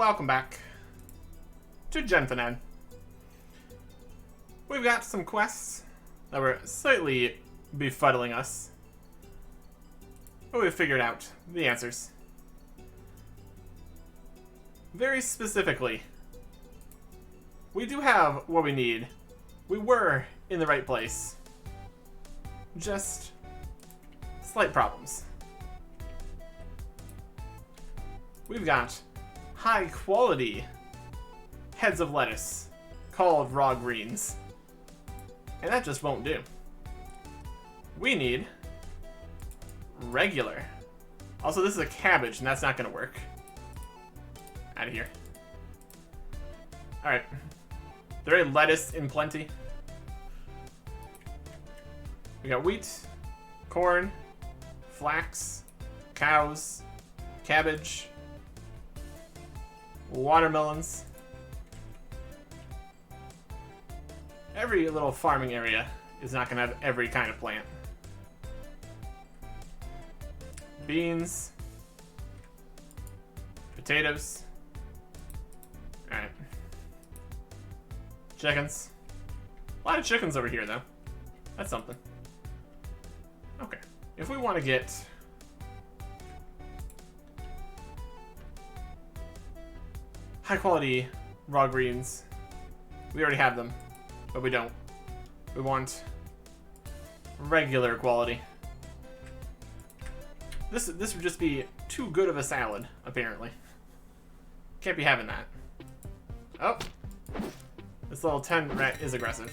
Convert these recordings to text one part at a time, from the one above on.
welcome back to Genfanad. We've got some quests that were slightly befuddling us, but we've figured out the answers. Very specifically, we do have what we need. We were in the right place. Just slight problems. We've got high quality heads of lettuce called raw greens. And that just won't do. We need regular. Also, this is a cabbage, and that's not going to work. Out of here. Alright. There is lettuce in plenty. We got wheat, corn, flax, cows, cabbage, watermelons. Every little farming area is not going to have every kind of plant. Beans, potatoes. Alright. Chickens. A lot of chickens over here, though. That's something. Okay. If we want to get high quality raw greens, we already have them, but we don't. We want regular quality. This would just be too good of a salad, apparently. Can't be having that. Oh. This little 10 rat is aggressive.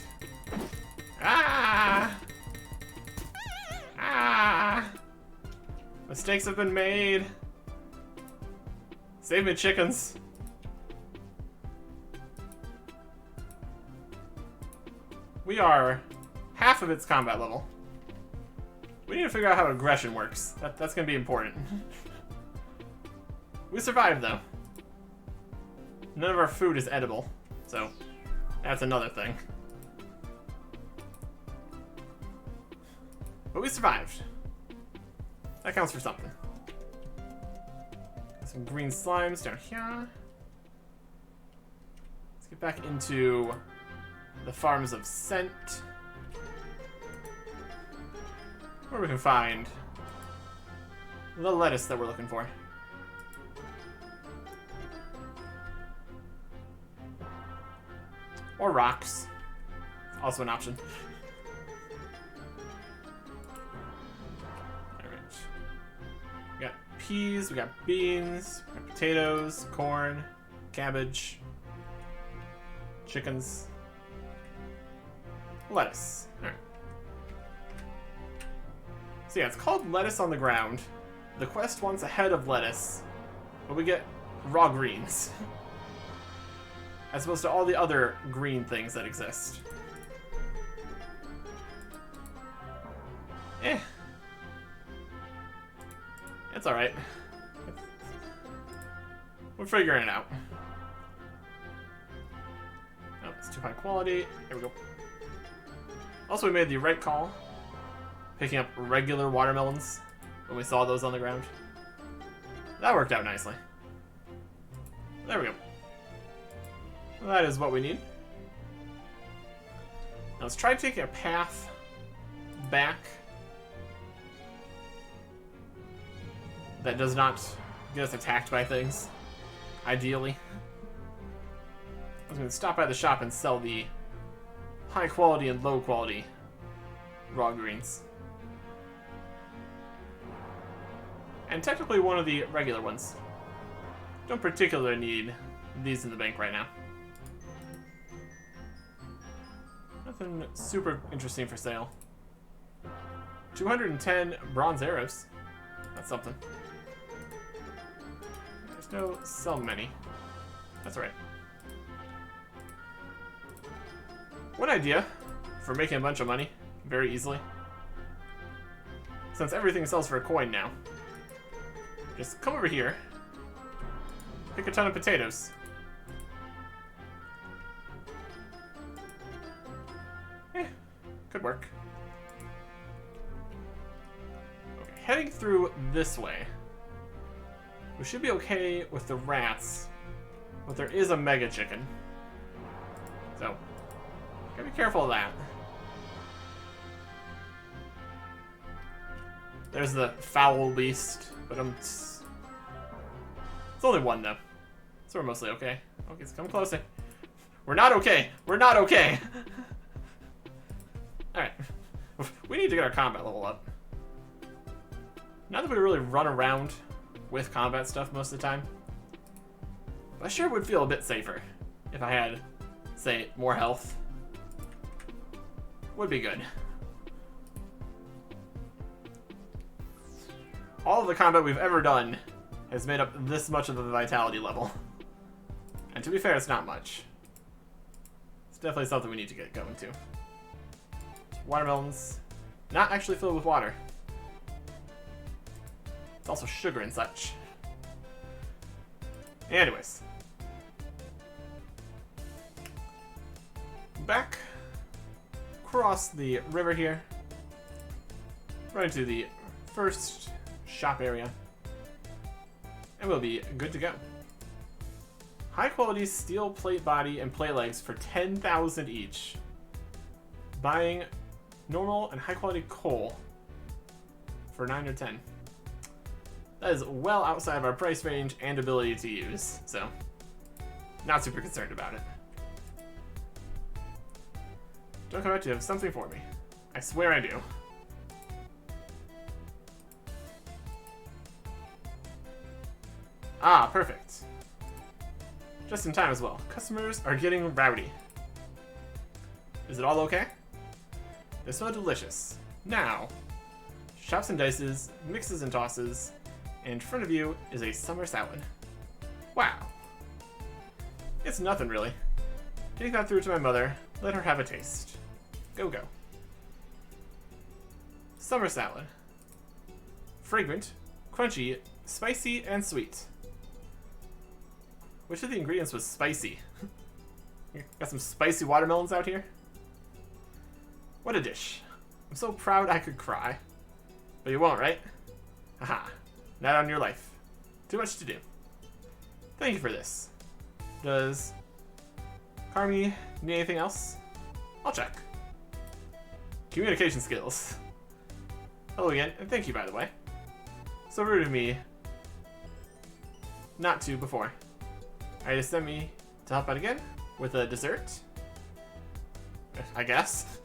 Ah! Ah! Mistakes have been made. Save me, chickens. We are half of its combat level. We need to figure out how aggression works. That's going to be important. We survived, though. None of our food is edible, so that's another thing. But we survived. That counts for something. Some green slimes down here. Let's get back into the farms of scent, where we can find the lettuce that we're looking for. Or rocks. Also an option. Alright. We got peas, we got beans, we got potatoes, corn, cabbage, chickens, lettuce. Alright. So yeah, it's called lettuce on the ground. The quest wants a head of lettuce, but we get raw greens. As opposed to all the other green things that exist. It's alright. We're figuring it out. Oh, it's too high quality. There we go. Also, we made the right call, picking up regular watermelons when we saw those on the ground. That worked out nicely. There we go. Well, that is what we need. Now let's try taking a path back that does not get us attacked by things, ideally. I was going to stop by the shop and sell the high quality and low quality raw greens. And technically one of the regular ones. Don't particularly need these in the bank right now. Nothing super interesting for sale. 210 bronze arrows. That's something. There's no sell many. That's alright. One idea for making a bunch of money very easily. Since everything sells for a coin now. Just come over here. Pick a ton of potatoes. Could work. Okay, heading through this way. We should be okay with the rats But there is a mega chicken. So, gotta be careful of that. There's the foul beast, but it's only one though. So we're mostly okay. Okay, so come closer. We're not okay. We're not okay. Alright. We need to get our combat level up. Not that we really run around with combat stuff most of the time. But I sure would feel a bit safer if I had, say, more health. Would be good. All of the combat we've ever done has made up this much of the vitality level. And to be fair, it's not much. It's definitely something we need to get going to. Watermelons, not actually filled with water. It's also sugar and such. Anyways. Back across the river here. Right to the first shop area. And we'll be good to go. High quality steel plate body and plate legs for 10,000 each. Buying normal and high quality coal for 9 or 10. That is well outside of our price range and ability to use, so not super concerned about it. Don't come out to have something for me. I swear I do. Ah, perfect. Just in time as well. Customers are getting rowdy. Is it all okay? They smell delicious. Now, chops and dices, mixes and tosses, and in front of you is a summer salad. Wow. It's nothing really. Take that through to my mother. Let her have a taste. Go, go. Summer salad. Fragrant, crunchy, spicy, and sweet. Which of the ingredients was spicy? Got some spicy watermelons out here? What a dish. I'm so proud I could cry. But you won't, right? Haha. Not on your life. Too much to do. Thank you for this. Does Carmi need anything else? I'll check. Communication skills. Hello again, and thank you, by the way. So rude of me not to before. Alright, just sent me to help out again with a dessert. I guess.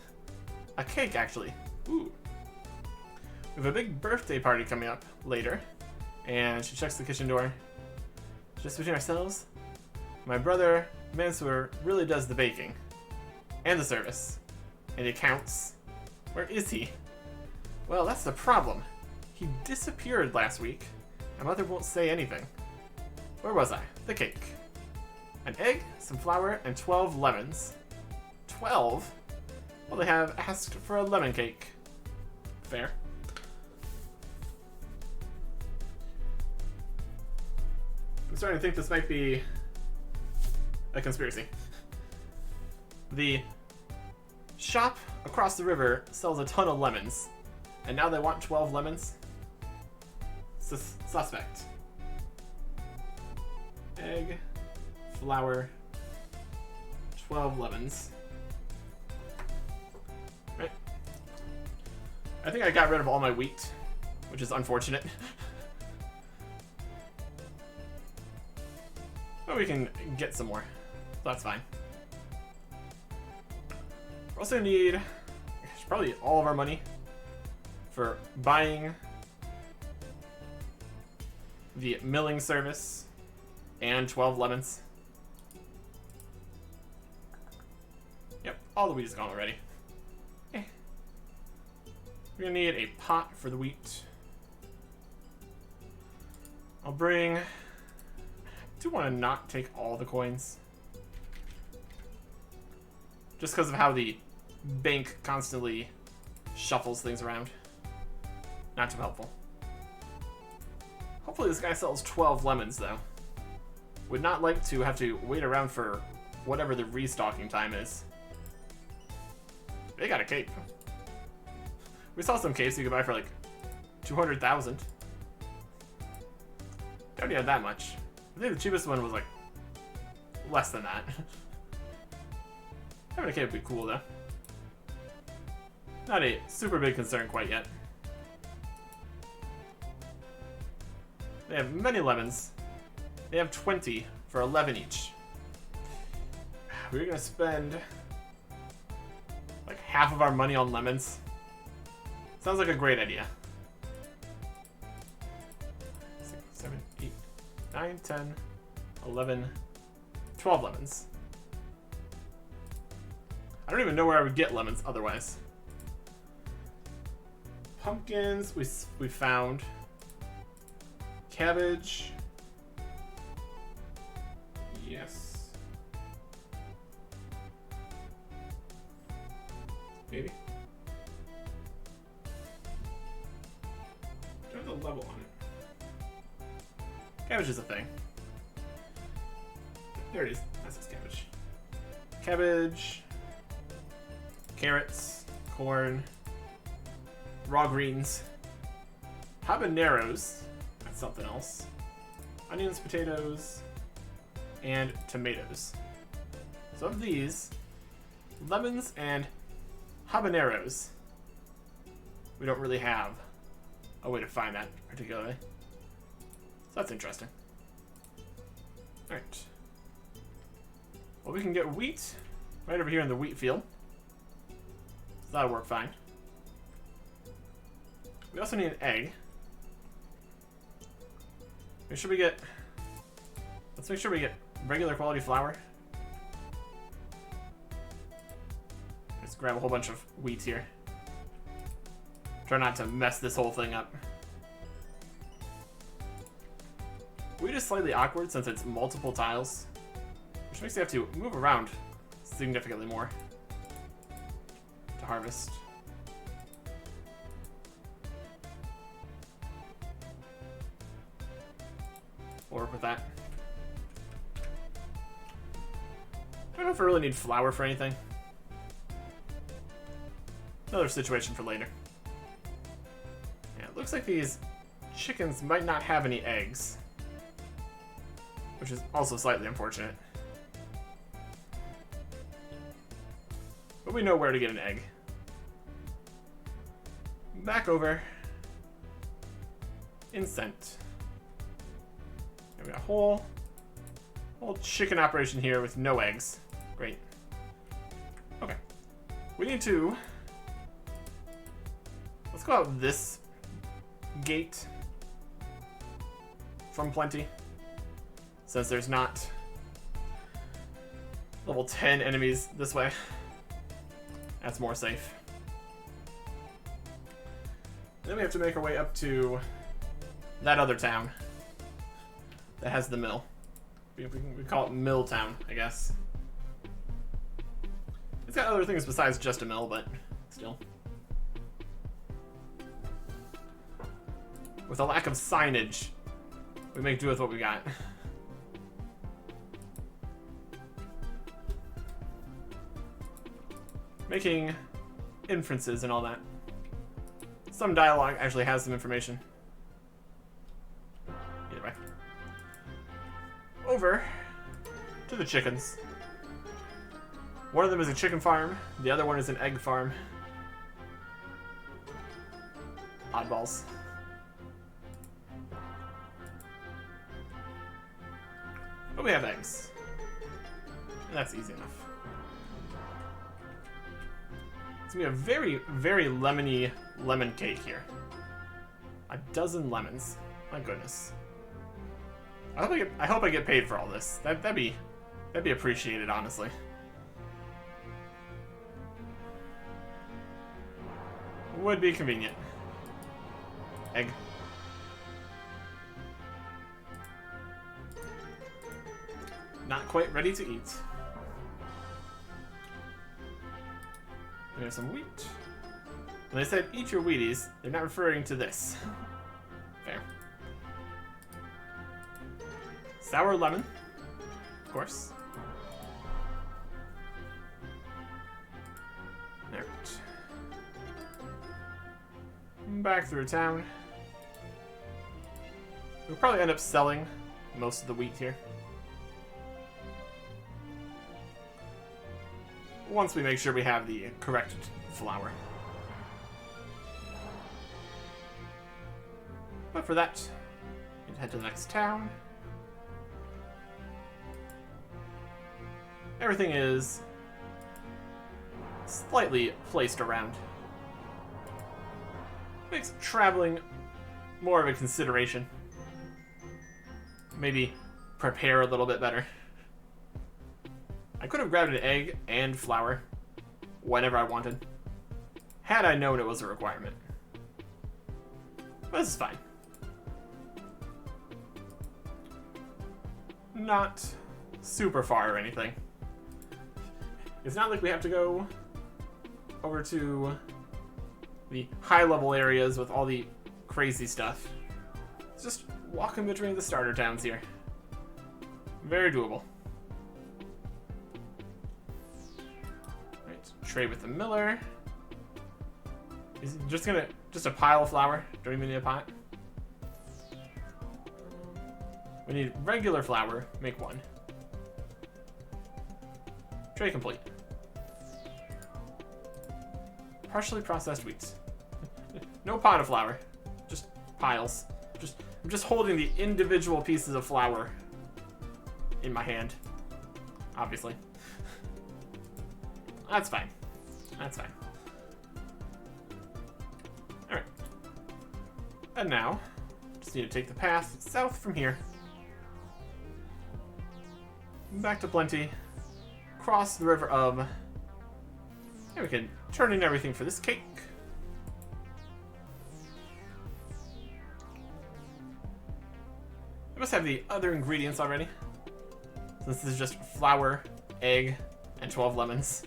A cake, actually. Ooh. We have a big birthday party coming up later. And she checks the kitchen door. Just between ourselves, my brother, Mansoor, really does the baking. And the service. And the accounts. Where is he? Well, that's the problem. He disappeared last week. My mother won't say anything. Where was I? The cake. An egg, some flour, and 12 lemons. 12? Well, they have asked for a lemon cake. Fair. I'm starting to think this might be a conspiracy. The shop across the river sells a ton of lemons, and now they want 12 lemons? Suspect. Egg, flour, 12 lemons. Right. I think I got rid of all my wheat, which is unfortunate. But we can get some more. That's fine. We also need probably all of our money for buying the milling service and 12 lemons. Yep, all the wheat is gone already. We're gonna need a pot for the wheat. I'll bring... I do want to not take all the coins. Just because of how the bank constantly shuffles things around. Not too helpful. Hopefully this guy sells 12 lemons, though. Would not like to have to wait around for whatever the restocking time is. They got a cape. We saw some capes you could buy for like 200,000. Don't need that much. I think the cheapest one was like less than that. Having a cave would be cool, though. Not a super big concern quite yet. They have many lemons. They have 20 for 11 each. We're gonna spend like half of our money on lemons. Sounds like a great idea. 6, 7, 8, 9, 10, 11, 12 lemons. I don't even know where I would get lemons otherwise. Pumpkins, we found. Cabbage. Yes. Maybe. Do I have the level on it? Cabbage is a thing. There it is. That's his cabbage. Cabbage. Carrots. Corn. Raw greens. Habaneros. That's something else. Onions, potatoes, and tomatoes. So of these, lemons and habaneros, we don't really have a way to find that particularly. So that's interesting. Alright. Well, we can get wheat right over here in the wheat field. So that'll work fine. We also need an egg. Make sure we get... Let's make sure we get regular quality flour. Let's grab a whole bunch of wheat here. Try not to mess this whole thing up. Wheat is slightly awkward since it's multiple tiles, which makes you have to move around significantly more to harvest. We'll work with that. I don't know if I really need flour for anything. Another situation for later. Yeah, it looks like these chickens might not have any eggs, which is also slightly unfortunate. But we know where to get an egg. Back over in Scent. We got a whole chicken operation here with no eggs. Great. Okay. We need to... Let's go out this gate from Plenty, since there's not level 10 enemies this way. That's more safe. Then we have to make our way up to that other town that has the mill. We call it Mill Town, I guess. It's got other things besides just a mill, but still. With a lack of signage, we make do with what we got. Making inferences and all that. Some dialogue actually has some information. Either way. Over to the chickens. One of them is a chicken farm, the other one is an egg farm. Oddballs. But we have eggs. And that's easy enough. It's gonna be a very, very lemony lemon cake here. A dozen lemons. My goodness. I hope I get paid for all this. That'd be appreciated, honestly. Would be convenient. Egg. Not quite ready to eat. We have some wheat. When they said eat your Wheaties, they're not referring to this. Fair. Sour lemon, of course. Alright. Back through town. We'll probably end up selling most of the wheat here. once we make sure we have the correct flour. But for that, we can head to the next town. Everything is slightly placed around. Makes traveling more of a consideration. Maybe prepare a little bit better. I could have grabbed an egg and flour whenever I wanted, had I known it was a requirement. But this is fine. Not super far or anything. It's not like we have to go over to the high-level areas with all the crazy stuff. It's just walking between the starter towns here. Very doable. Right, trade with the miller. Is he just a pile of flour? Don't even need a pot. We need regular flour, make one. Trade complete. Partially processed wheats. No pot of flour, just piles. I'm just holding the individual pieces of flour in my hand, obviously. That's fine. That's fine. Alright. And now, just need to take the path south from here. Back to Plenty. Cross the river of... And we can turn in everything for this cake. I must have the other ingredients already. Since this is just flour, egg, and 12 lemons.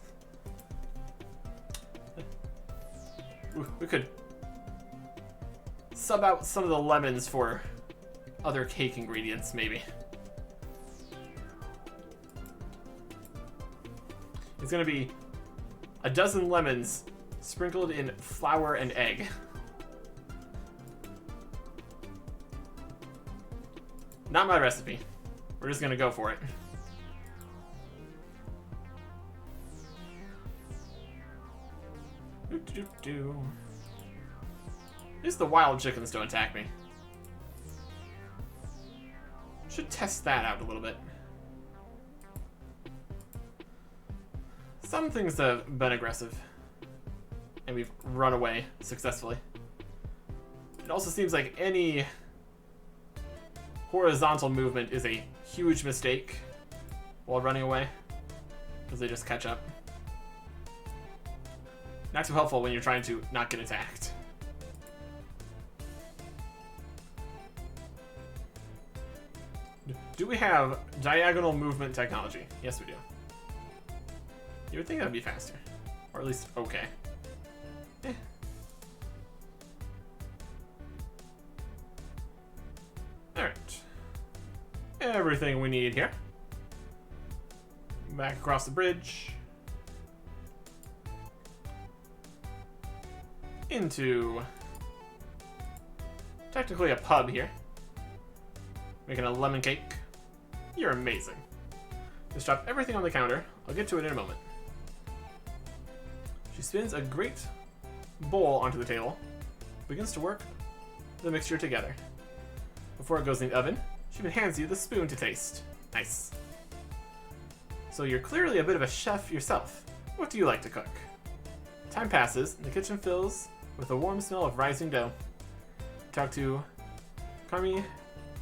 We could sub out some of the lemons for other cake ingredients, maybe. It's gonna be a dozen lemons sprinkled in flour and egg. Not my recipe. We're just gonna go for it. At least the wild chickens don't attack me. Should test that out a little bit. Some things have been aggressive, and we've run away successfully. It also seems like any horizontal movement is a huge mistake while running away, because they just catch up. Not too helpful when you're trying to not get attacked. Do we have diagonal movement technology? Yes, we do. You would think that would be faster. Or at least okay. Eh. Alright. Everything we need here. Back across the bridge. Into... technically a pub here. Making a lemon cake. You're amazing. Just drop everything on the counter. I'll get to it in a moment. She spins a great bowl onto the table, begins to work the mixture together. Before it goes in the oven, she even hands you the spoon to taste. Nice. So you're clearly a bit of a chef yourself. What do you like to cook? Time passes, and the kitchen fills with a warm smell of rising dough. Talk to Carmi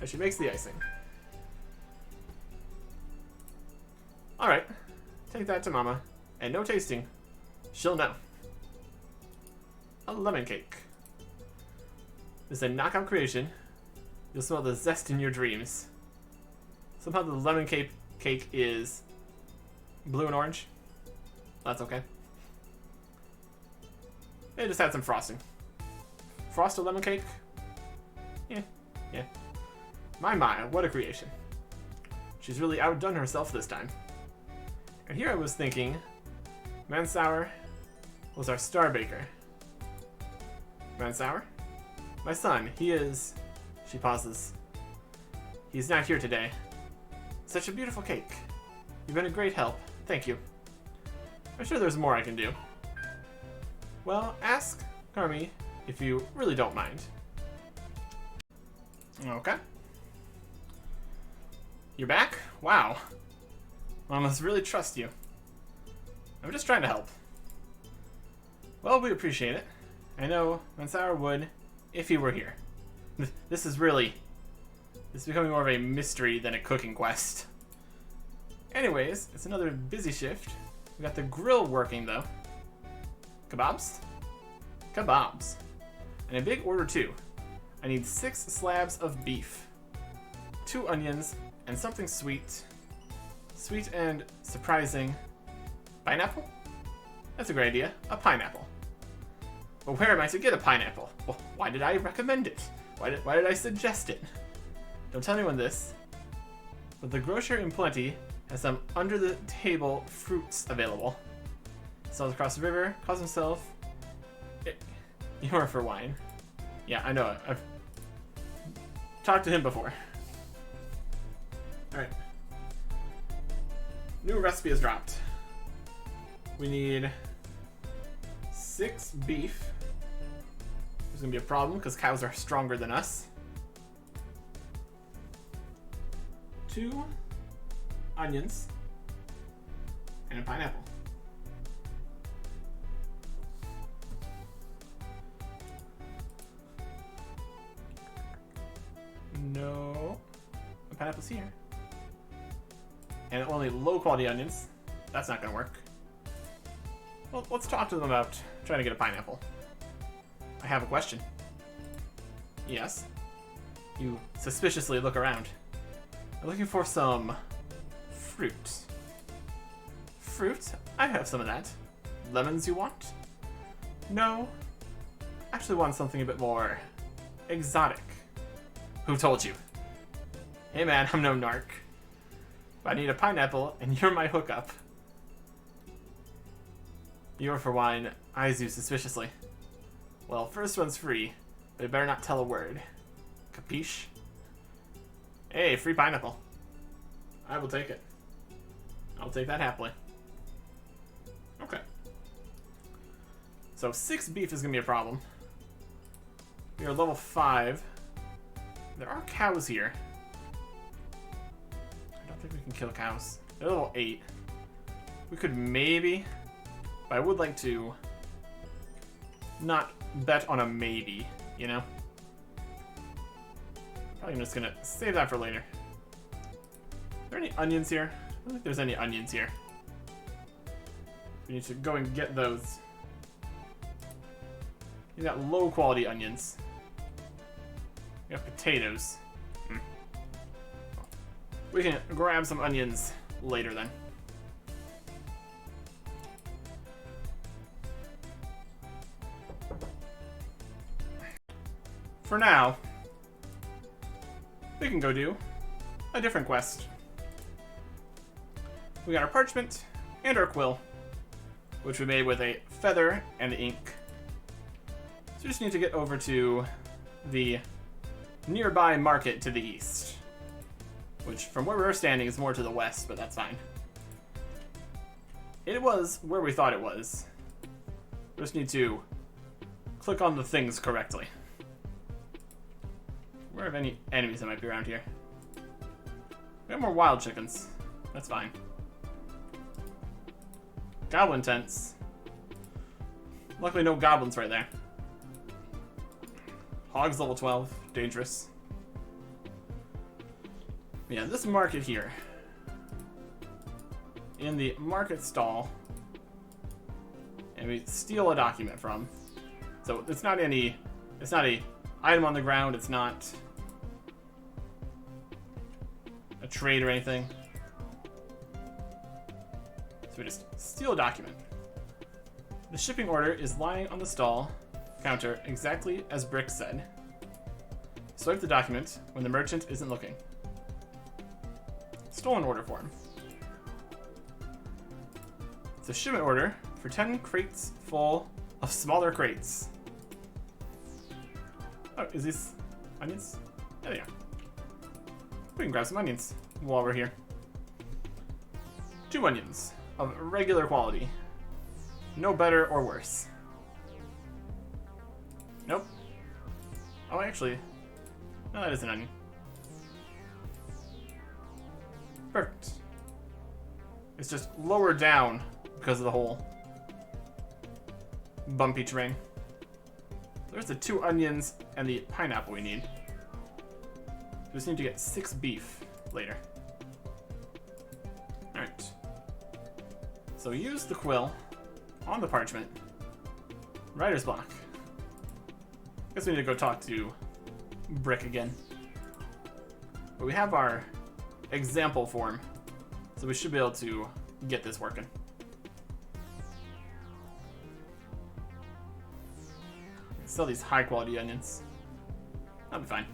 as she makes the icing. Alright, take that to Mama, and no tasting. She'll know. A lemon cake. This is a knockout creation. You'll smell the zest in your dreams. Somehow the lemon cake is blue and orange. That's okay. They just had some frosting. Frosted lemon cake? Yeah. My, what a creation. She's really outdone herself this time. And here I was thinking, Mansour was our star baker. Mansour? My son, he is... She pauses. He's not here today. Such a beautiful cake. You've been a great help. Thank you. I'm sure there's more I can do. Well, ask Carmi if you really don't mind. Okay. You're back? Wow. I must really trust you. I'm just trying to help. Well, we appreciate it. I know Mansara would if he were here. This is becoming more of a mystery than a cooking quest. Anyways, it's another busy shift. We got the grill working though. Kebabs? Kebabs. And a big order too. I need 6 slabs of beef, 2 onions, and something sweet. Sweet and surprising. Pineapple? That's a great idea. A pineapple. But where am I to get a pineapple? Well, why did I recommend it? Why did I suggest it? Don't tell anyone this, but the grocer in Plenty has some under-the-table fruits available. Sells across the river, calls himself You're for wine. Yeah, I know it. I've talked to him before. Alright. New recipe is dropped. We need 6 beef. There's gonna be a problem because cows are stronger than us. 2 onions and a pineapple. No. The pineapple's here. And only low quality onions. That's not gonna work. Well, let's talk to them about trying to get a pineapple. I have a question. Yes. You suspiciously look around. I'm looking for some fruit. Fruit? I have some of that. Lemons you want? No. Actually want something a bit more exotic. Who told you? Hey man, I'm no narc. But I need a pineapple and you're my hookup. You're for wine, eyes you suspiciously. Well, first one's free, but you better not tell a word. Capiche? Hey, free pineapple. I will take it. I'll take that happily. Okay. So 6 beef is gonna be a problem. We are level 5. There are cows here. I don't think we can kill cows. They're level 8. We could maybe, but I would like to not bet on a maybe, you know? Probably just gonna save that for later. Are there any onions here? I don't think there's any onions here. We need to go and get those. You got low quality onions. We got potatoes. We can grab some onions later then. For now, we can go do a different quest. We got our parchment and our quill, which we made with a feather and ink. So we just need to get over to the nearby market to the east, which from where we're standing is more to the west, but that's fine. It was where we thought it was. We just need to click on the things correctly. Where are any enemies that might be around here? We have more wild chickens. That's fine. Goblin tents. Luckily no goblins right there. Hogs level 12. Dangerous. Yeah, this market here. In the market stall. And we steal a document from. So it's not a item on the ground, it's not a trade or anything. So we just steal a document. The shipping order is lying on the stall counter exactly as Brick said. Swipe the document when the merchant isn't looking. Stolen order form. It's a shipment order for 10 crates full of smaller crates. Oh, is these onions? There they are. We can grab some onions while we're here. 2 onions of regular quality. No better or worse. Nope. Oh, actually, no, that is an onion. Perfect. It's just lower down because of the whole bumpy terrain. There's the 2 onions and the pineapple we need. We just need to get 6 beef later. Alright. So use the quill on the parchment. Writer's block. Guess we need to go talk to Brick again. But we have our example form, so we should be able to get this working. Sell these high quality onions. That'll be fine.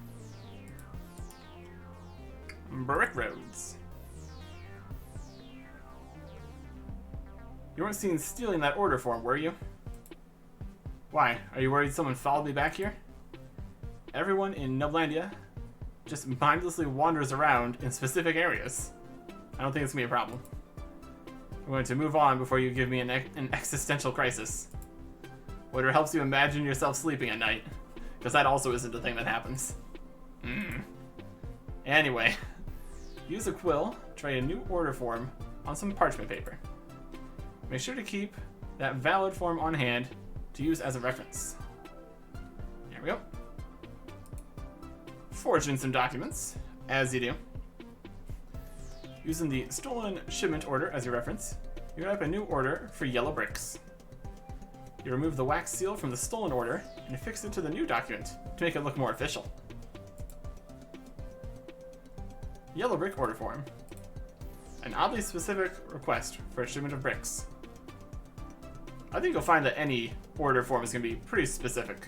Brick roads. You weren't seen stealing that order form, were you? Why? Are you worried someone followed me back here? Everyone in Nublandia just mindlessly wanders around in specific areas. I don't think it's gonna be a problem. I'm going to move on before you give me an existential crisis. Whatever helps you imagine yourself sleeping at night, because that also isn't a thing that happens. Anyway, use a quill to write a new order form on some parchment paper. Make sure to keep that valid form on hand to use as a reference. There we go. Forge in some documents, as you do. Using the stolen shipment order as your reference, you write up a new order for yellow bricks. You remove the wax seal from the stolen order and affix it to the new document to make it look more official. Yellow brick order form. An oddly specific request for a shipment of bricks. I think you'll find that any order form is going to be pretty specific.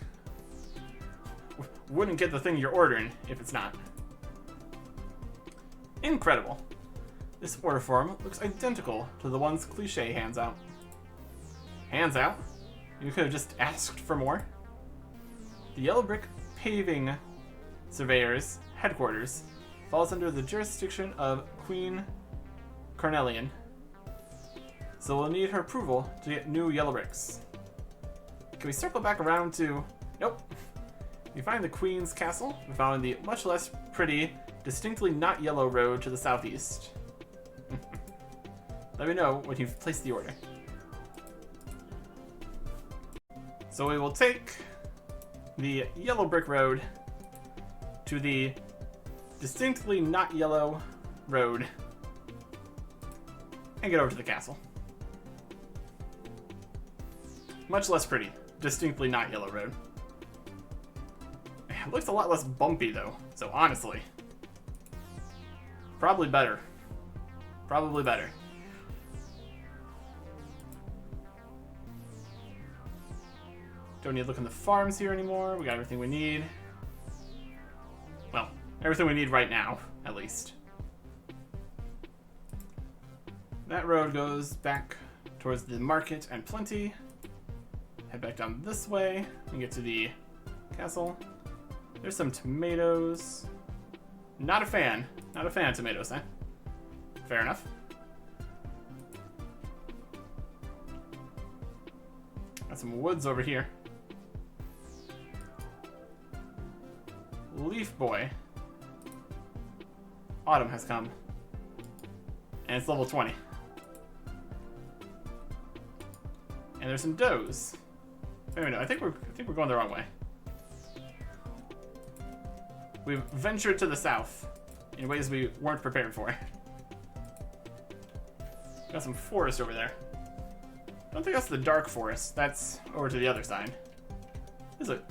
Wouldn't get the thing you're ordering if it's not. Incredible. This order form looks identical to the ones Cliché hands out. Hands out? You could have just asked for more. The Yellow Brick Paving Surveyor's headquarters falls under the jurisdiction of Queen Carnelian, so we'll need her approval to get new yellow bricks. Can we circle back around to... Nope. You find the Queen's Castle. We found the much less pretty, distinctly not yellow road to the southeast. Let me know when you've placed the order. So we will take the yellow brick road to the distinctly not yellow road and get over to the castle. Much less pretty, distinctly not yellow road. It looks a lot less bumpy though, so honestly, probably better. Probably better. Don't need to look in the farms here anymore. We got everything we need. Well, everything we need right now, at least. That road goes back towards the market and plenty. Head back down this way and get to the castle. There's some tomatoes. Not a fan. Not a fan of tomatoes, eh? Fair enough. Got some woods over here. Leaf Boy. Autumn has come. And it's level 20. And there's some does. Wait a minute, I think we're going the wrong way. We've ventured to the south in ways we weren't prepared for. Got some forest over there. Don't think that's the dark forest. That's over to the other side. There's a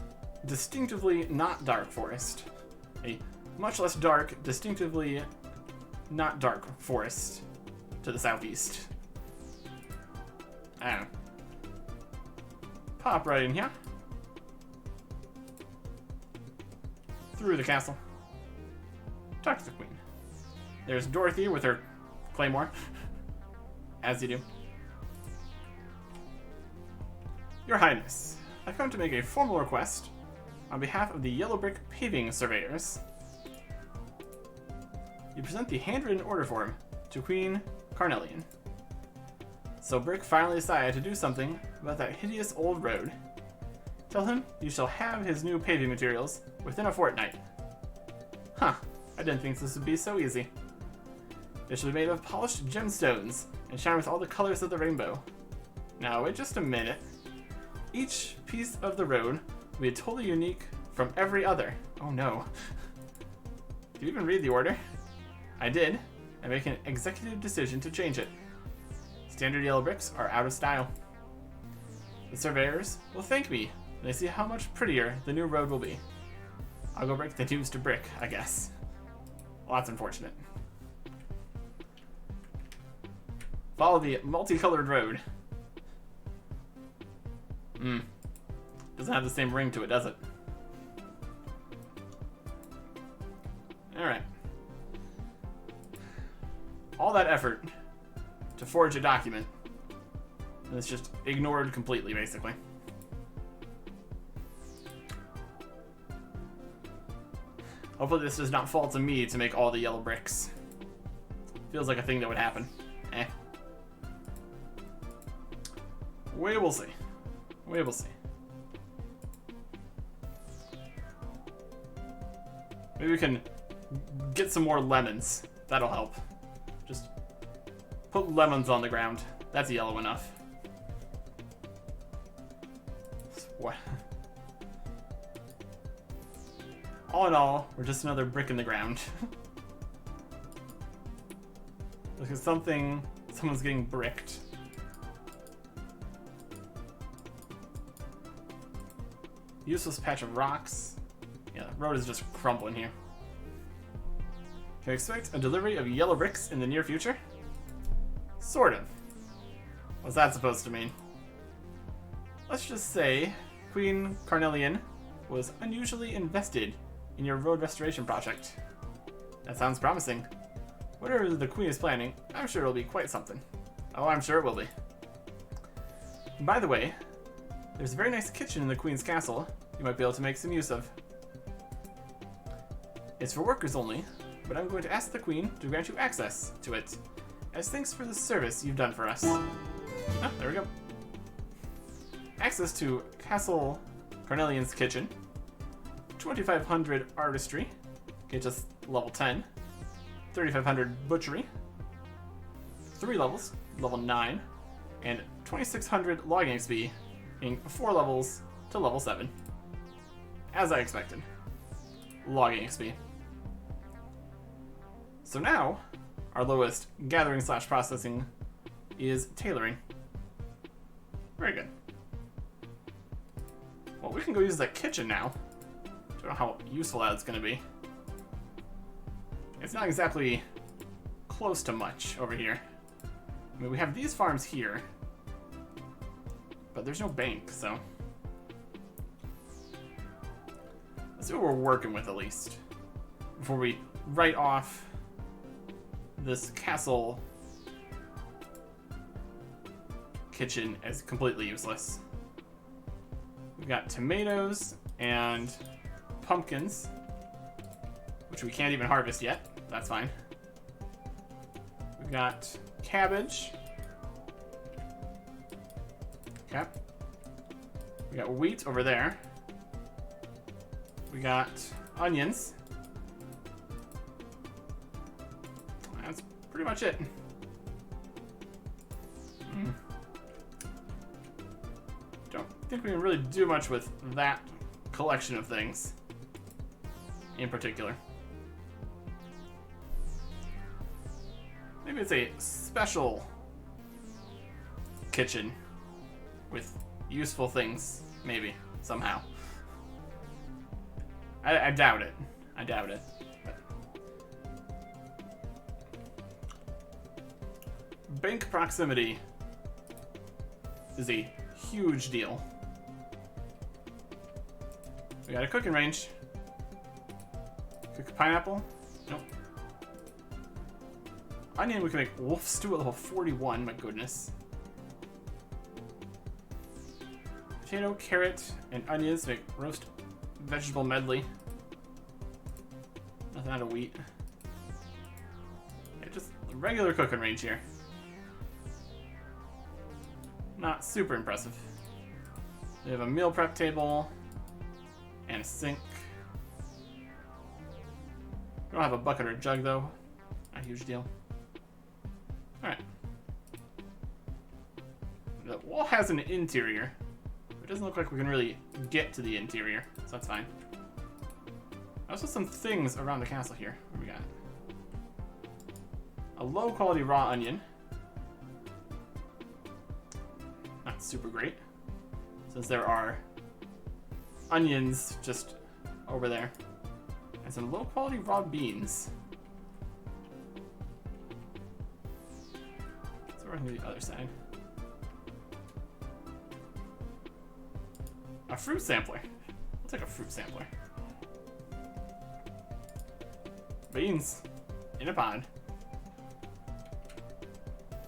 distinctively not dark forest. A much less dark, distinctively not dark forest to the southeast. I don't know. Pop right in here. Through the castle. Talk to the queen. There's Dorothy with her claymore. As you do. Your Highness, I've come to make a formal request on behalf of the Yellow Brick Paving Surveyors. You present the handwritten order form to Queen Carnelian. So Brick finally decided to do something about that hideous old road. Tell him you shall have his new paving materials within a fortnight. Huh, I didn't think this would be so easy. It shall be made of polished gemstones and shine with all the colors of the rainbow. Now wait just a minute. Each piece of the road will be totally unique from every other. Oh no. Did you even read the order? I did, and make an executive decision to change it. Standard yellow bricks are out of style. The surveyors will thank me when they see how much prettier the new road will be. I'll go break the news to Brick, I guess. Well, that's unfortunate. Follow the multicolored road. Doesn't have the same ring to it, does it? Alright. All that effort to forge a document, and it's just ignored completely, basically. Hopefully this does not fall to me to make all the yellow bricks. Feels like a thing that would happen. We will see. We will see. Maybe we can get some more lemons. That'll help. Just put lemons on the ground. That's yellow enough. What? All in all, we're just another brick in the ground. Look at someone's getting bricked. Useless patch of rocks. Yeah, the road is just crumbling here. Can we expect a delivery of yellow bricks in the near future? Sort of. What's that supposed to mean? Let's just say Queen Carnelian was unusually invested in your road restoration project. That sounds promising. Whatever the Queen is planning, I'm sure it'll be quite something. Oh, I'm sure it will be. By the way, there's a very nice kitchen in the Queen's castle you might be able to make some use of. It's for workers only, but I'm going to ask the Queen to grant you access to it, as thanks for the service you've done for us. Ah, there we go. Access to Castle Carnelian's kitchen. 2500 artistry, get us level 10. 3500 butchery. 3 levels, level 9. And 2600 logging XP, being 4 levels to level 7. As I expected. Logging XP. So now, our lowest gathering / processing is tailoring. Very good. Well, we can go use that kitchen now. Don't know how useful that's going to be. It's not exactly close to much over here. I mean, we have these farms here, but there's no bank, so let's see what we're working with at least before we write off this castle kitchen as completely useless. We've got tomatoes and pumpkins, which we can't even harvest yet. That's fine. We've got cabbage. Okay. We got wheat over there. We got onions. That's pretty much it. Don't think we can really do much with that collection of things in particular. Maybe it's a special kitchen with useful things, maybe, somehow. I doubt it. I doubt it. But bank proximity is a huge deal. We got a cooking range. Cook a pineapple? Nope. Onion, we can make wolf stew at level 41, my goodness. Potato, carrot, and onions make roast vegetable medley. Nothing out of wheat. Yeah, just a regular cooking range here. Not super impressive. We have a meal prep table and a sink. We don't have a bucket or a jug though. Not a huge deal. Alright. The wall has an interior. It doesn't look like we can really get to the interior, so that's fine. Also some things around the castle here. What do we got? A low quality raw onion. Not super great, since there are onions just over there. And some low quality raw beans. So we're on the other side. A fruit sampler. I'll take a fruit sampler. Beans in a pod.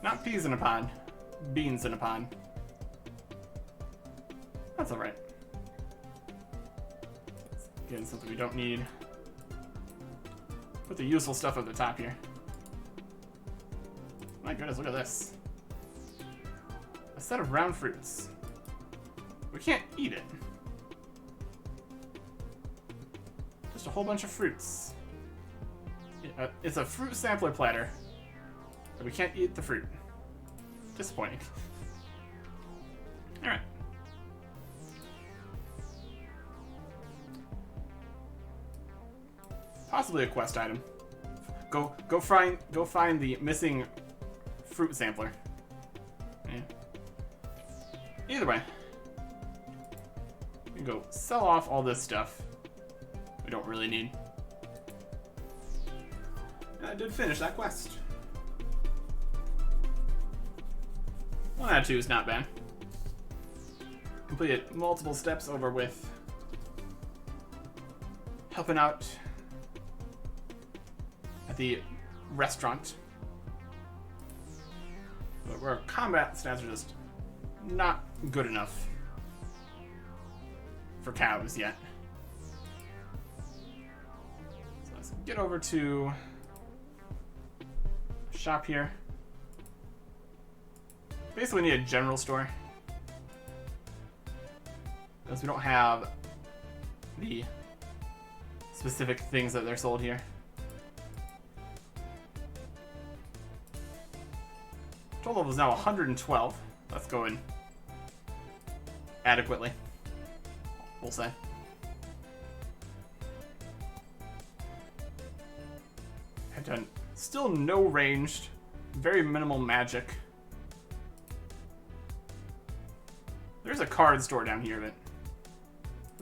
Not peas in a pod. Beans in a pod. That's alright. Again, something we don't need. Put the useful stuff at the top here. My goodness, look at this. A set of round fruits. We can't eat it. Just a whole bunch of fruits. It's a fruit sampler platter, but we can't eat the fruit. Disappointing. Alright. Possibly a quest item. Go find the missing fruit sampler. Yeah. Either way. We can go sell off all this stuff we don't really need. And I did finish that quest. 1 out of 2 is not bad. Completed multiple steps over with helping out at the restaurant. But where combat stats are just not good enough for cows yet. So let's get over to a shop here. Basically we need a general store, because we don't have the specific things that they're sold here. Total level is now 112. That's going adequately, we'll say. I've done still no ranged, very minimal magic. There's a card store down here, but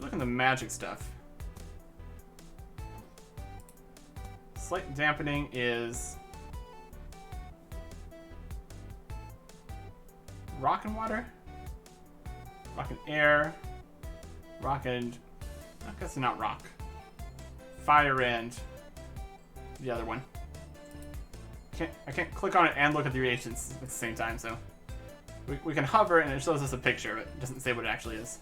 look at the magic stuff. Slight dampening is rock and water, rock and air, rock and, I guess not rock, fire and the other one. I can't click on it and look at the reactions at the same time, so we can hover and it shows us a picture, but it doesn't say what it actually is.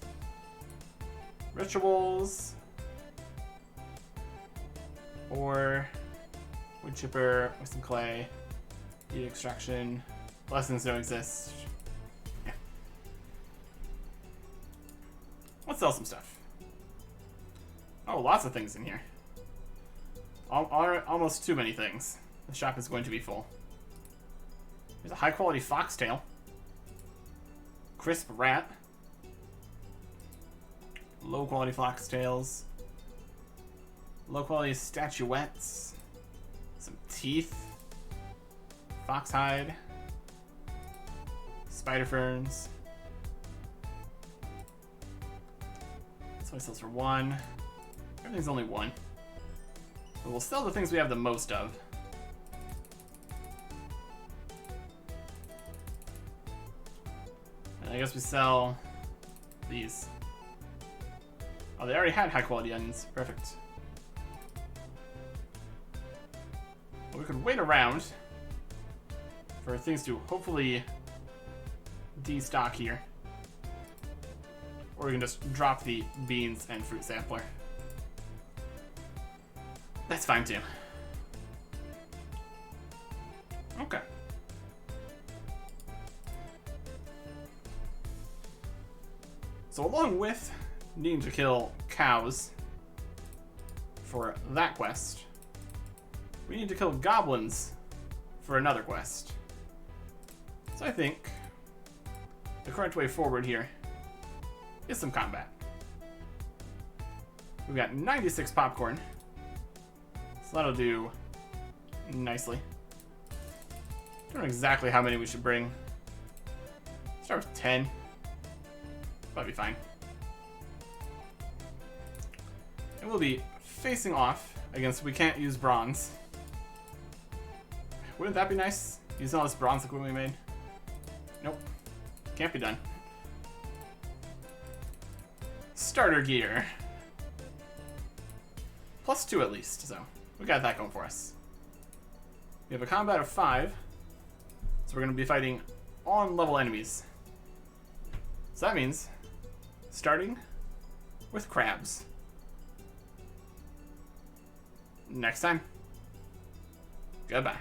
Rituals, or wood chipper, with some clay, heat extraction, lessons don't exist. Yeah. Let's sell some stuff. Oh, lots of things in here. Almost too many things. The shop is going to be full. There's a high quality foxtail. Crisp rat. Low quality foxtails. Low quality statuettes. Some teeth. Foxhide. Spider ferns. This one sells for 1. Everything's only 1. But we'll sell the things we have the most of. And I guess we sell these. Oh, they already had high quality onions. Perfect. Well, we could wait around for things to hopefully destock here. Or we can just drop the beans and fruit sampler. That's fine too. Okay. So along with needing to kill cows for that quest, we need to kill goblins for another quest. So I think the correct way forward here is some combat. We've got 96 popcorn, so that'll do nicely. Don't know exactly how many we should bring. Start with 10. That'll be fine. And we'll be facing off against We Can't Use Bronze. Wouldn't that be nice? Using all this bronze equipment we made? Nope. Can't be done. Starter gear. +2 at least, so we got that going for us. We have a combat of 5, so we're going to be fighting on-level enemies. So that means starting with crabs. Next time. Goodbye.